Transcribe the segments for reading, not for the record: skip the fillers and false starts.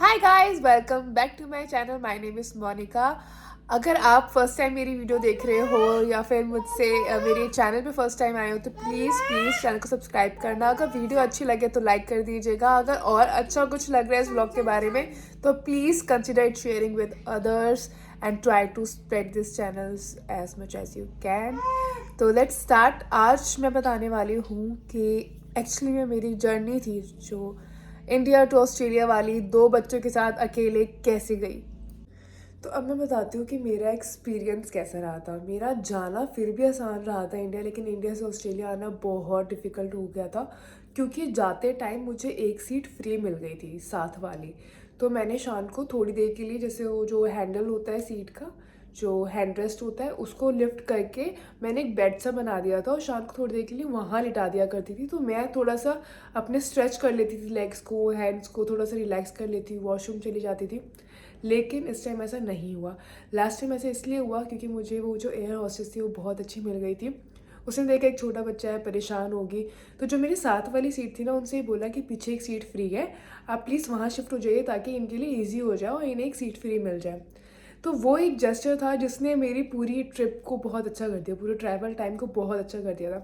Hi guys, welcome back to my channel. My name is Monica. अगर आप first time मेरी video देख रहे हो या फिर मुझसे मेरे चैनल पे फर्स्ट टाइम आए हो तो प्लीज़ प्लीज़ चैनल को सब्सक्राइब करना। अगर वीडियो अच्छी लगे तो लाइक कर दीजिएगा। अगर और अच्छा कुछ लग रहा है इस ब्लॉग के बारे में तो please consider it sharing with others and try to spread this channels as much as you can. तो लेट्स स्टार्ट। आज मैं बताने वाली हूँ कि एक्चुअली में मेरी जर्नी थी जो इंडिया टू ऑस्ट्रेलिया वाली 2 बच्चों के साथ अकेले कैसे गई। तो अब मैं बताती हूँ कि मेरा एक्सपीरियंस कैसा रहा था। मेरा जाना फिर भी आसान रहा था इंडिया, लेकिन इंडिया से ऑस्ट्रेलिया आना बहुत डिफ़िकल्ट हो गया था क्योंकि जाते टाइम मुझे एक सीट फ्री मिल गई थी साथ वाली। तो मैंने शान को थोड़ी देर के लिए, जैसे वो जो हैंडल होता है सीट का, जो हैंड रेस्ट होता है, उसको लिफ्ट करके मैंने एक बेड सा बना दिया था और शान को थोड़ी देर के लिए वहाँ लिटा दिया करती थी। तो मैं थोड़ा सा अपने स्ट्रेच कर लेती थी, लेग्स को, हैंड्स को थोड़ा सा रिलैक्स कर लेती, वॉशरूम चली जाती थी। लेकिन इस टाइम ऐसा नहीं हुआ। लास्ट टाइम ऐसा इसलिए हुआ क्योंकि मुझे वो जो एयर हॉस्टेस थी वो बहुत अच्छी मिल गई थी। उसने देखा एक छोटा बच्चा है, परेशान होगी, तो जो मेरी साथ वाली सीट थी ना, उनसे बोला कि पीछे एक सीट फ्री है, आप प्लीज़ वहाँ शिफ्ट हो जाइए ताकि इनके लिए ईजी हो जाए और इन्हें एक सीट फ्री मिल जाए। तो वो एक जेस्चर था जिसने मेरी पूरी ट्रिप को बहुत अच्छा कर दिया, पूरे ट्रैवल टाइम को बहुत अच्छा कर दिया था।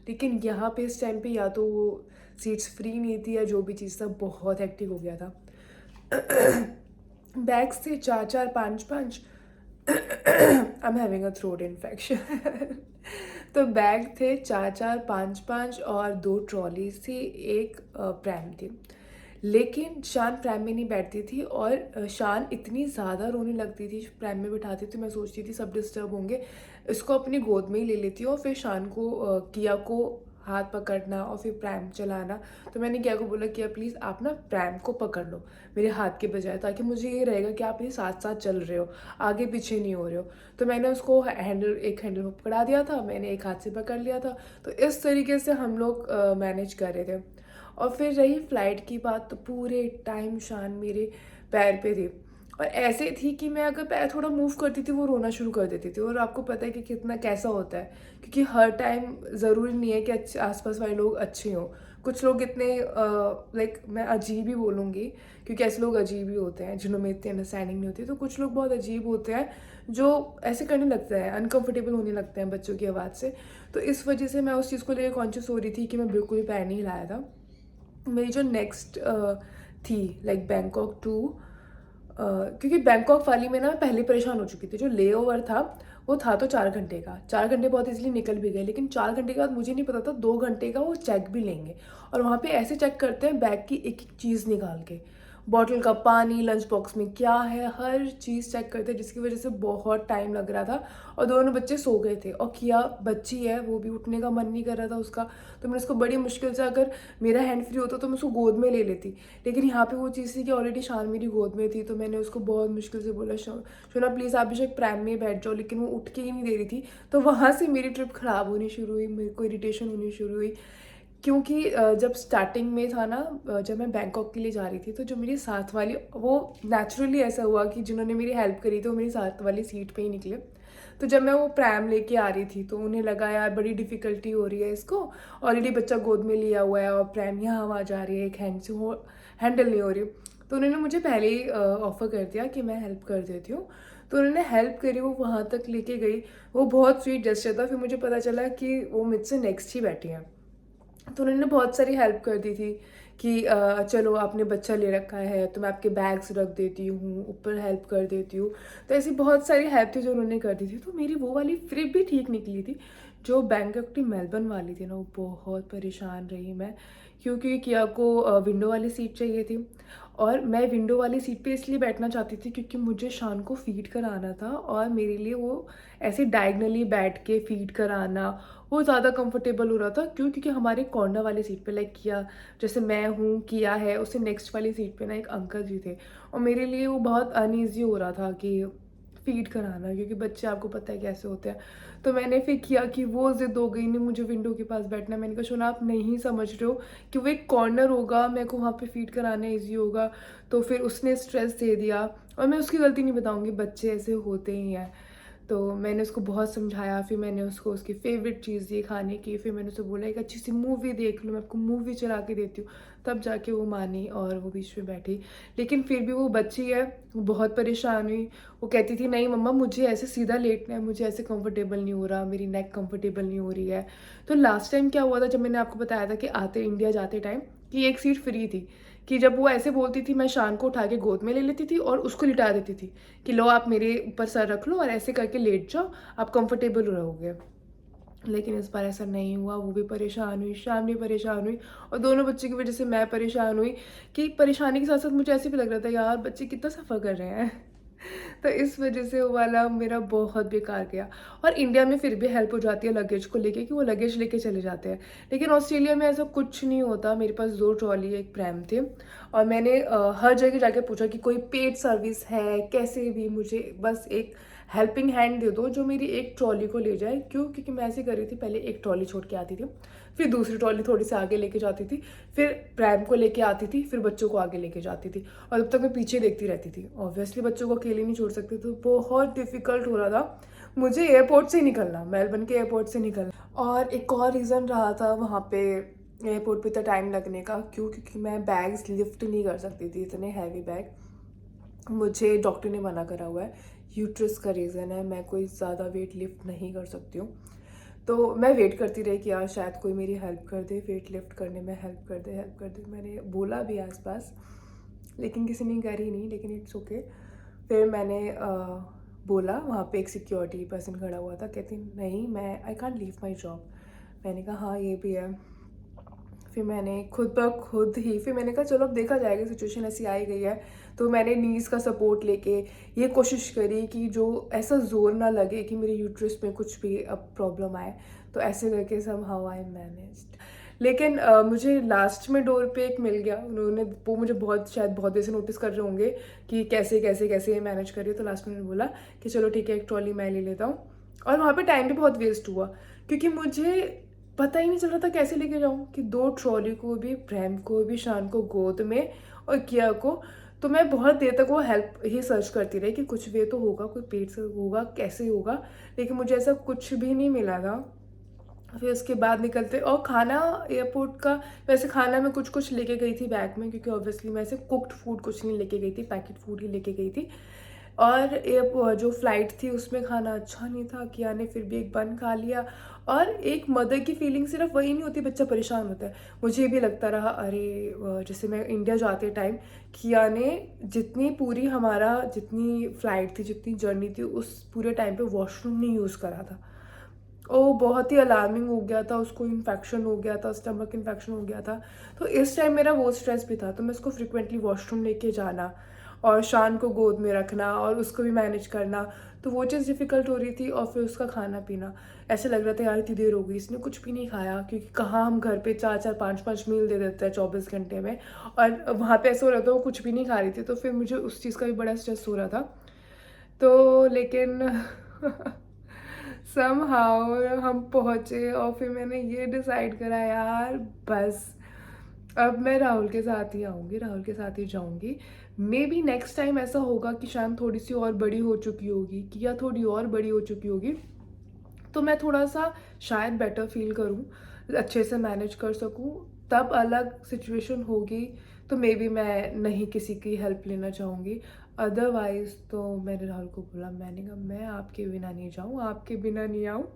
लेकिन यहाँ पे इस टाइम पे या तो वो सीट्स फ्री नहीं थी या जो भी चीज़ था, बहुत हेक्टिक हो गया था। बैग्स थे चार चार पाँच पाँच। I am having a throat infection. तो बैग थे चार चार पाँच पाँच और 2 ट्रॉलीज थी, एक प्रैम थी। लेकिन शान प्रैम में नहीं बैठती थी और शान इतनी ज़्यादा रोने लगती थी प्रैम में बिठाती थी। मैं सोचती थी सब डिस्टर्ब होंगे, इसको अपनी गोद में ही ले लेती हूँ और फिर शान को किया को हाथ पकड़ना और फिर प्रैम चलाना। तो मैंने किया को बोला, किया प्लीज़ आप ना प्रैम को पकड़ लो मेरे हाथ के बजाय, ताकि मुझे ये रहेगा कि आप ये साथ साथ चल रहे हो, आगे पीछे नहीं हो रहे हो। तो मैंने उसको एक हैंडल में पकड़ा दिया था, मैंने एक हाथ से पकड़ लिया था। तो इस तरीके से हम लोग मैनेज कर रहे थे। और फिर रही फ़्लाइट की बात, तो पूरे टाइम शान मेरे पैर पे थी और ऐसे थी कि मैं अगर पैर थोड़ा मूव करती थी वो रोना शुरू कर देती थी। और आपको पता है कि कितना कैसा होता है, क्योंकि हर टाइम ज़रूरी नहीं है कि अच्छे आसपास वाले लोग अच्छे हों। कुछ लोग इतने लाइक मैं अजीब ही बोलूँगी, क्योंकि ऐसे लोग अजीब ही होते हैं जिन्होंने इतनी अंडरस्टैंडिंग नहीं होती। तो कुछ लोग बहुत अजीब होते हैं जो ऐसे करने लगते हैं, अनकंफर्टेबल होने लगते हैं बच्चों की आवाज़ से। तो इस वजह से मैं उस चीज़ को लेकर कॉन्शियस हो रही थी कि मैं बिल्कुल भी पैर नहीं हिलाया था। मेरी जो नेक्स्ट थी लाइक बैंकॉक टू, क्योंकि बैंकॉक वाली में ना मैं पहले परेशान हो चुकी थी। जो ले ओवर था वो था तो 4 घंटे का, 4 घंटे बहुत इजीली निकल भी गए, लेकिन 4 घंटे के बाद मुझे नहीं पता था 2 घंटे का वो चेक भी लेंगे। और वहाँ पे ऐसे चेक करते हैं बैग की एक एक चीज़ निकाल के, बॉटल का पानी, लंच बॉक्स में क्या है, हर चीज़ चेक करते हैं, जिसकी वजह से बहुत टाइम लग रहा था। और दोनों बच्चे सो गए थे और किया बच्ची है, वो भी उठने का मन नहीं कर रहा था उसका। तो मैंने उसको बड़ी मुश्किल से, अगर मेरा हैंड फ्री होता तो मैं उसको गोद में ले लेती, लेकिन यहाँ पे वो चीज़ थी कि ऑलरेडी शान मेरी गोद में थी। तो मैंने उसको बहुत मुश्किल से बोला, शोना प्लीज़ आप बेशक प्रैम में बैठ जाओ, लेकिन वो उठ के ही नहीं दे रही थी। तो वहाँ से मेरी ट्रिप ख़राब होनी शुरू हुई, मेरे को इरिटेशन होनी शुरू हुई। क्योंकि जब स्टार्टिंग में था ना, जब मैं बैंकॉक के लिए जा रही थी, तो जो मेरी साथ वाली, वो नेचुरली ऐसा हुआ कि जिन्होंने मेरी हेल्प करी थी वो मेरी साथ वाली सीट पे ही निकले। तो जब मैं वो प्रैम लेके आ रही थी तो उन्हें लगा यार बड़ी डिफ़िकल्टी हो रही है इसको, ऑलरेडी बच्चा गोद में लिया हुआ है और प्रैम यहाँ वहाँ जा रही है, एक हैंड से हो हैंडल नहीं हो रही। तो उन्होंने मुझे पहले ही ऑफ़र कर दिया कि मैं हेल्प कर देती हूँ। तो उन्होंने हेल्प करी, वो वहाँ तक लेके गई। वो बहुत स्वीट जेस्चर था। फिर मुझे पता चला कि वो मुझसे नेक्स्ट ही बैठी हैं। तो उन्होंने बहुत सारी हेल्प कर दी थी कि चलो आपने बच्चा ले रखा है तो मैं आपके बैग्स रख देती हूँ, ऊपर हेल्प कर देती हूँ। तो ऐसी बहुत सारी हेल्प थी जो उन्होंने कर दी थी। तो मेरी वो वाली ट्रिप भी ठीक निकली थी। जो बैंकॉक टू मेलबर्न वाली थी ना, वो बहुत परेशान रही मैं, क्योंकि किया को विंडो वाली सीट चाहिए थी। और मैं विंडो वाली सीट पे इसलिए बैठना चाहती थी क्योंकि मुझे शान को फीड कराना था और मेरे लिए वो ऐसे डायगनली बैठ के फीड कराना वो ज़्यादा कंफर्टेबल हो रहा था। क्यों? क्योंकि हमारे कॉर्नर वाली सीट पे लाइक किया, जैसे मैं हूँ, किया है, उससे नेक्स्ट वाली सीट पे ना एक अंकल जी थे और मेरे लिए वो बहुत अनईज़ी हो रहा था कि फीड कराना, क्योंकि बच्चे आपको पता है कैसे होते हैं। तो मैंने फिर किया कि वो ज़िद हो गई, नहीं मुझे विंडो के पास बैठना। मैंने कहा शोना आप नहीं समझ रहे हो कि वो एक कॉर्नर होगा, मेरे को वहाँ पे फीड कराना ईज़ी होगा। तो फिर उसने स्ट्रेस दे दिया और मैं उसकी गलती नहीं बताऊँगी, बच्चे ऐसे होते ही हैं। तो मैंने उसको बहुत समझाया, फिर मैंने उसको उसकी फ़ेवरेट चीज़ दी खाने की, फिर मैंने उसे बोला एक अच्छी सी मूवी देख लो, मैं आपको मूवी चला के देती हूँ। तब जाके वो मानी और वो बीच में बैठी। लेकिन फिर भी वो बच्ची है, वो बहुत परेशान हुई। वो कहती थी नहीं मम्मा मुझे ऐसे सीधा लेटना है, मुझे ऐसे कंफर्टेबल नहीं हो रहा, मेरी नेक कंफर्टेबल नहीं हो रही है। तो लास्ट टाइम क्या हुआ था, जब मैंने आपको बताया था कि आते इंडिया जाते टाइम कि एक सीट फ्री थी, कि जब वो ऐसे बोलती थी मैं शान को उठा के गोद में ले लेती थी और उसको लिटा देती थी कि लो आप मेरे ऊपर सर रख लो और ऐसे करके लेट जाओ, आप कंफर्टेबल रहोगे। लेकिन इस बार ऐसा नहीं हुआ। वो भी परेशान हुई, शाम भी परेशान हुई और दोनों बच्चे की वजह से मैं परेशान हुई कि परेशानी के साथ साथ मुझे ऐसे भी लग रहा था यार बच्चे कितना सफ़र कर रहे हैं। तो इस वजह से वो वाला मेरा बहुत बेकार गया। और इंडिया में फिर भी हेल्प हो जाती है लगेज को लेके कि वो लगेज लेके चले जाते हैं, लेकिन ऑस्ट्रेलिया में ऐसा कुछ नहीं होता। मेरे पास 2 ट्रॉली एक प्रैम थे और मैंने हर जगह जाके पूछा कि कोई पेड सर्विस है, कैसे भी मुझे बस एक हेल्पिंग हैंड दे दो जो मेरी एक ट्रॉली को ले जाए। क्यों? क्योंकि मैं ऐसे कर रही थी, पहले एक ट्रॉली छोड़ के आती थी, फिर दूसरी ट्रॉली थोड़ी सी आगे लेके जाती थी, फिर प्रैम को लेके आती थी, फिर बच्चों को आगे लेके जाती थी और तब तक मैं पीछे देखती रहती थी। ऑब्वियसली बच्चों को अकेले नहीं छोड़ सकती, तो बहुत डिफिकल्ट हो रहा था मुझे एयरपोर्ट से निकलना, मेलबर्न के एयरपोर्ट से निकलना। और एक और रीज़न रहा था वहाँ पे एयरपोर्ट पे इतना टाइम लगने का। क्यों? क्योंकि मैं बैग्स लिफ्ट नहीं कर सकती थी, इतने हैवी बैग मुझे डॉक्टर ने मना करा हुआ है। यूट्रस का रीज़न है, मैं कोई ज़्यादा वेट लिफ्ट नहीं कर सकती हूँ। तो मैं वेट करती रही कि यार शायद कोई मेरी हेल्प कर दे, वेट लिफ्ट करने में हेल्प कर दे। मैंने बोला भी आसपास, लेकिन किसी ने करी नहीं, लेकिन इट्स ओके। फिर मैंने बोला, वहाँ पे एक सिक्योरिटी पर्सन खड़ा हुआ था, कहती नहीं मैं I can't leave my job. मैंने कहा हाँ ये भी है। फिर मैंने खुद ब खुद ही फिर मैंने कहा चलो अब देखा जाएगा, सिचुएशन ऐसी आई गई है। तो मैंने नीज़ का सपोर्ट लेके ये कोशिश करी कि जो ऐसा ज़ोर ना लगे कि मेरे यूट्रस में कुछ भी अब प्रॉब्लम आए। तो ऐसे करके समहाउ आई मैनेज्ड। लेकिन मुझे लास्ट में डोर पे एक मिल गया। उन्होंने वो मुझे शायद बहुत देर से नोटिस कर रहे होंगे कि कैसे कैसे कैसे ये मैनेज कर रही है। तो लास्ट में उन्होंने बोला कि चलो ठीक है एक ट्रॉली मैं ले लेता हूँ। और वहाँ पे टाइम भी बहुत वेस्ट हुआ क्योंकि मुझे पता ही नहीं चल रहा था कैसे लेके जाऊँ कि 2 ट्रॉली को भी, प्रैम को भी, शान को गोद में और किया को। तो मैं बहुत देर तक वो हेल्प ही सर्च करती रही कि कुछ वे तो होगा, कोई पेट से होगा, कैसे होगा, लेकिन मुझे ऐसा कुछ भी नहीं मिला था। फिर उसके बाद निकलते और खाना एयरपोर्ट का, वैसे खाना मैं कुछ कुछ लेके गई थी बैग में क्योंकि ऑब्वियसली मैं ऐसे कुक्ड फूड कुछ नहीं लेके गई थी, पैकेट फूड ही लेके गई थी। और जो फ़्लाइट थी उसमें खाना अच्छा नहीं था, किया ने फिर भी एक बन खा लिया। और एक मदर की फीलिंग सिर्फ वही नहीं होती, बच्चा परेशान होता है। मुझे ये भी लगता रहा अरे जैसे मैं इंडिया जाते टाइम किया ने जितनी पूरी हमारा जितनी फ़्लाइट थी, जितनी जर्नी थी, उस पूरे टाइम पे वॉशरूम नहीं यूज़ करा था। वो बहुत ही अलार्मिंग हो गया था, उसको इन्फेक्शन हो गया था, स्टमक इन्फेक्शन हो गया था। तो इस टाइम मेरा वो स्ट्रेस भी था, तो मैं उसको फ्रिक्वेंटली वॉशरूम लेके जाना और शान को गोद में रखना और उसको भी मैनेज करना, तो वो चीज़ डिफ़िकल्ट हो रही थी। और फिर उसका खाना पीना, ऐसे लग रहा था यार इतनी देर हो गई इसने कुछ भी नहीं खाया, क्योंकि कहाँ हम घर पे 4-4 5-5 मील दे देते हैं 24 घंटे में, और वहाँ पे ऐसा हो रहा था वो कुछ भी नहीं खा रही थी। तो फिर मुझे उस चीज़ का भी बड़ा स्ट्रेस हो रहा था। तो लेकिन समहाउ हम पहुँचे और फिर मैंने ये डिसाइड करा यार बस अब मैं राहुल के साथ ही आऊँगी, राहुल के साथ ही जाऊँगी। मे बी नेक्स्ट टाइम ऐसा होगा कि शाम थोड़ी सी और बड़ी हो चुकी होगी, कि या थोड़ी और बड़ी हो चुकी होगी, तो मैं थोड़ा सा शायद बेटर फील करूँ, अच्छे से मैनेज कर सकूँ। तब अलग सिचुएशन होगी तो मे बी मैं नहीं किसी की हेल्प लेना चाहूँगी। अदरवाइज़ तो मैंने राहुल को बोला, मैंने कहा मैं आपके बिना नहीं जाऊँ, आपके बिना नहीं आऊँ।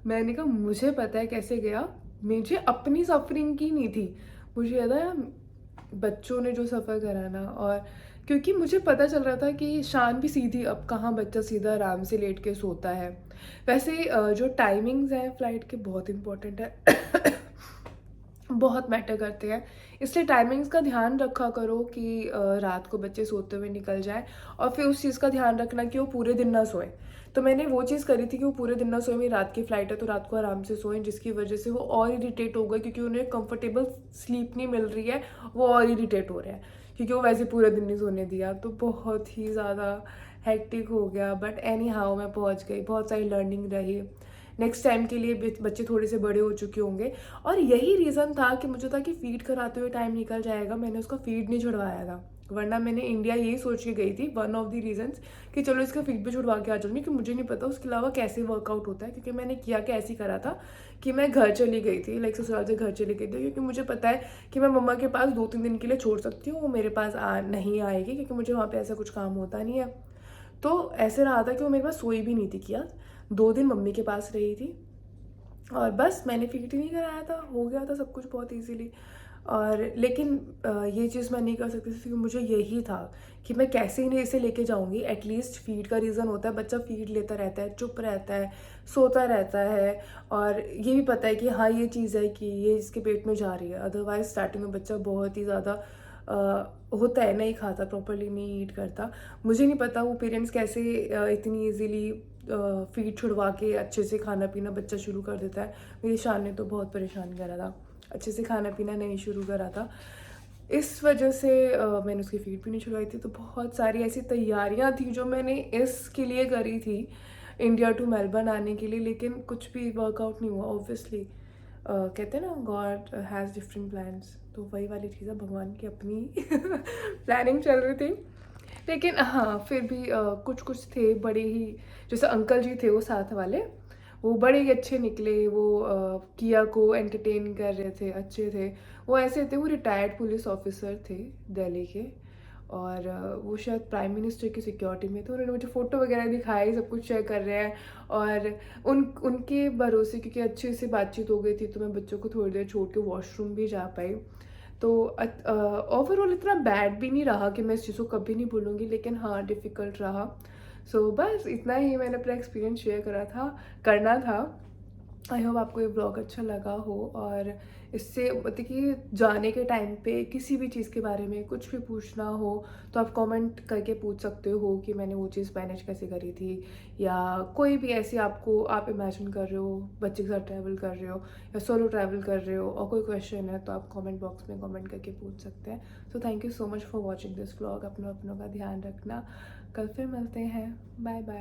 मैंने कहा मुझे पता है कैसे गया, मुझे अपनी सफरिंग की नहीं थी, मुझे याद है बच्चों ने जो सफ़र करा ना। और क्योंकि मुझे पता चल रहा था कि शान भी सीधी, अब कहाँ बच्चा सीधा आराम से लेट के सोता है। वैसे जो टाइमिंग्स हैं फ़्लाइट के बहुत इंपॉर्टेंट है बहुत मैटर करते हैं, इसलिए टाइमिंग्स का ध्यान रखा करो कि रात को बच्चे सोते हुए निकल जाए। और फिर उस चीज़ का ध्यान रखना कि वो पूरे दिन ना सोए। तो मैंने वो चीज़ करी थी कि वो पूरे दिन ना सोए, मेरी रात की फ़्लाइट है तो रात को आराम से सोएं, जिसकी वजह से वो और इरिटेट हो गए क्योंकि उन्हें कंफर्टेबल स्लीप नहीं मिल रही है, वो और इरिटेट हो रहे हैं क्योंकि वो वैसे पूरे दिन नहीं सोने दिया। तो बहुत ही ज़्यादा हेक्टिक हो गया, बट एनी हाउ मैं पहुँच गई, बहुत सारी लर्निंग रही। नेक्स्ट टाइम के लिए बच्चे थोड़े से बड़े हो चुके होंगे। और यही रीज़न था कि मुझे था कि फ़ीड कराते हुए टाइम निकल जाएगा, मैंने उसका फ़ीड नहीं छुड़वाया था। वरना मैंने इंडिया यही सोच के गई थी, वन ऑफ द रीजंस, कि चलो इसका फीट भी छुड़वा के आ जाऊँगी, कि मुझे नहीं पता उसके अलावा कैसे वर्कआउट होता है, क्योंकि मैंने किया क्या ऐसे ही करा था कि मैं घर चली गई थी, लाइक ससुराल से घर चली गई थी, क्योंकि मुझे पता है कि मैं मम्मा के पास 2-3 दिन के लिए छोड़ सकती हूँ, वो मेरे पास नहीं आएगी, क्योंकि मुझे वहाँ पे ऐसा कुछ काम होता नहीं है। तो ऐसे रहा था कि वो मेरे पास सोई भी नहीं थी, किया 2 दिन मम्मी के पास रही थी, और बस मैंने फीट ही नहीं कराया था, हो गया था सब कुछ बहुत ईज़िली। और लेकिन ये चीज़ मैं नहीं कर सकती थी, क्योंकि मुझे यही था कि मैं कैसे इन्हें इसे लेके जाऊँगी। एटलीस्ट फीड का रीज़न होता है, बच्चा फीड लेता रहता है, चुप रहता है, सोता रहता है, और ये भी पता है कि हाँ, ये चीज़ है कि ये इसके पेट में जा रही है। अदरवाइज़ स्टार्टिंग में बच्चा बहुत ही ज़्यादा होता है, नहीं खाता प्रॉपर्ली, नहीं ईट करता। मुझे नहीं पता वो पेरेंट्स कैसे इतनी ईज़िली फीड छुड़वा के अच्छे से खाना पीना बच्चा शुरू कर देता है। मेरी शान ने तो बहुत परेशान करा था, अच्छे से खाना पीना नहीं शुरू करा था। इस वजह से मैंने उसकी फीड भी नहीं छुड़वाई थी। तो बहुत सारी ऐसी तैयारियां थी जो मैंने इसके लिए करी थी, इंडिया टू मेलबर्न आने के लिए, लेकिन कुछ भी वर्कआउट नहीं हुआ ऑब्वियसली। कहते हैं ना, गॉड हैज़ डिफरेंट प्लान्स, तो वही वाली चीज़ है, भगवान की अपनी प्लानिंग चल रही थी। लेकिन हाँ, फिर भी कुछ कुछ थे बड़े ही, जैसे अंकल जी थे वो साथ वाले, वो बड़े ही अच्छे निकले। वो किया को एंटरटेन कर रहे थे, अच्छे थे। वो ऐसे थे, वो रिटायर्ड पुलिस ऑफिसर थे दिल्ली के, और वो शायद प्राइम मिनिस्टर की सिक्योरिटी में थे। उन्होंने मुझे फ़ोटो वगैरह दिखाई, सब कुछ शेयर कर रहे हैं। और उनके भरोसे, क्योंकि अच्छे से बातचीत हो गई थी, तो मैं बच्चों को थोड़ी देर छोड़ के वॉशरूम भी जा पाई। तो ओवरऑल इतना बैड भी नहीं रहा कि मैं इस चीज़ को कभी नहीं भूलूंगी, लेकिन हाँ, डिफ़िकल्ट रहा। सो बस इतना ही मैंने अपना एक्सपीरियंस शेयर करना था। आई होप आपको ये ब्लॉग अच्छा लगा हो, और इससे मतलब कि जाने के टाइम पे किसी भी चीज़ के बारे में कुछ भी पूछना हो तो आप कमेंट करके पूछ सकते हो कि मैंने वो चीज़ मैनेज कैसे करी थी, या कोई भी ऐसी आपको, आप इमेजिन कर रहे हो बच्चे के साथ ट्रैवल कर रहे हो या सोलो ट्रैवल कर रहे हो, और कोई क्वेश्चन है तो आप कमेंट बॉक्स में कमेंट करके पूछ सकते हैं। So thank you so much for watching this blog. अपनों का ध्यान रखना, कल फिर मिलते हैं, बाय बाय।